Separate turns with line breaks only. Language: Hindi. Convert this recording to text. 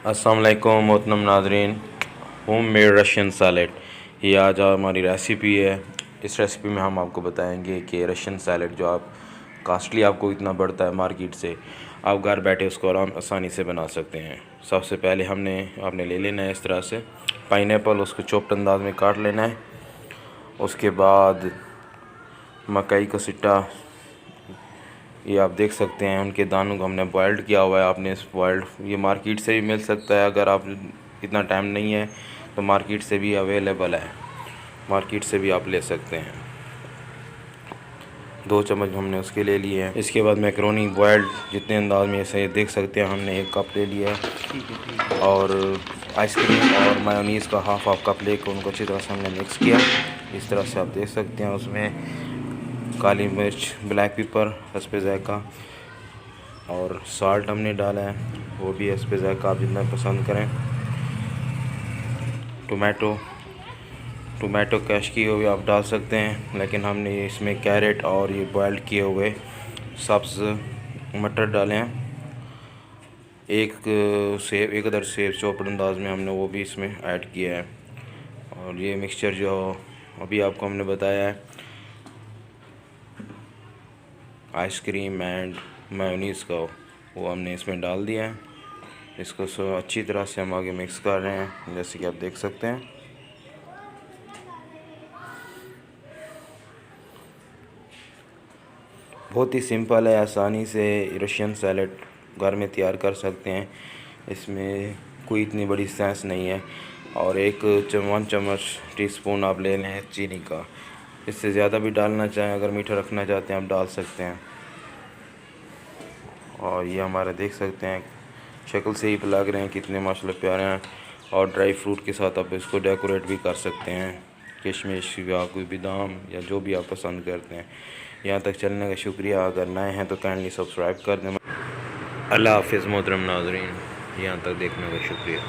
अस्सलाम वालेकुम मोहतरम नाजरीन। होम मेड रशियन सैलेड ये आज हमारी रेसिपी है। इस रेसिपी में हम आपको बताएंगे कि रशियन सैलेड जो आप कास्टली आपको इतना पड़ता है मार्केट से, आप घर बैठे उसको आसानी से बना सकते हैं। सबसे पहले आपने ले लेना है इस तरह से पाइनएप्पल, उसको चॉप्ड अंदाज में काट लेना है। उसके बाद मकई का सिट्टा, ये आप देख सकते हैं, उनके दानों को हमने बॉइल्ड किया हुआ है। आपने इस बॉइल्ड ये मार्केट से भी मिल सकता है, अगर आप इतना टाइम नहीं है तो मार्केट से भी अवेलेबल है, मार्केट से भी आप ले सकते हैं। 2 चम्मच हमने उसके ले लिए हैं। इसके बाद मैकरोनी बॉइल्ड जितने अंदाज में ऐसे देख सकते हैं, हमने 1 कप ले लिया है। और आइसक्रीम और मायोनीज़ का हाफ कप लेकर उनको अच्छी तरह से हमने मिक्स किया। इस तरह से आप देख सकते हैं। उसमें काली मिर्च, ब्लैक पेपर, हस्बे ज़ायक़ा और साल्ट हमने डाला है, वो भी हस्बे ज़ायक़ा आप जितना पसंद करें। टोमेटो क्रश किए हुए आप डाल सकते हैं, लेकिन हमने इसमें कैरेट और ये बॉइल्ड किए हुए सब्ज़ मटर डाले हैं। एक अदर सेब चॉप्ड अंदाज में हमने वो भी इसमें ऐड किया है। और ये मिक्सचर जो अभी आपको हमने बताया है, आइसक्रीम एंड मेयोनीज़ का, वो हमने इसमें डाल दिया है। इसको अच्छी तरह से हम आगे मिक्स कर रहे हैं, जैसे कि आप देख सकते हैं। बहुत ही सिंपल है, आसानी से रशियन सैलेड घर में तैयार कर सकते हैं। इसमें कोई इतनी बड़ी साइंस नहीं है। और 1 चम्मच टीस्पून आप ले लें चीनी का, इससे ज़्यादा भी डालना चाहें, अगर मीठा रखना चाहते हैं आप डाल सकते हैं। और ये हमारा देख सकते हैं, शक्ल से ही लग रहे हैं कितने माशाल्लाह प्यारे हैं। और ड्राई फ्रूट के साथ आप इसको डेकोरेट भी कर सकते हैं, किशमिश या कोई बादाम या जो भी आप पसंद करते हैं। यहाँ तक चलने का शुक्रिया। अगर नए हैं तो काइंडली सब्सक्राइब कर दें। अल्लाह हाफ़िज़ मोहतरम नाज़रीन, यहाँ तक देखने का शुक्रिया।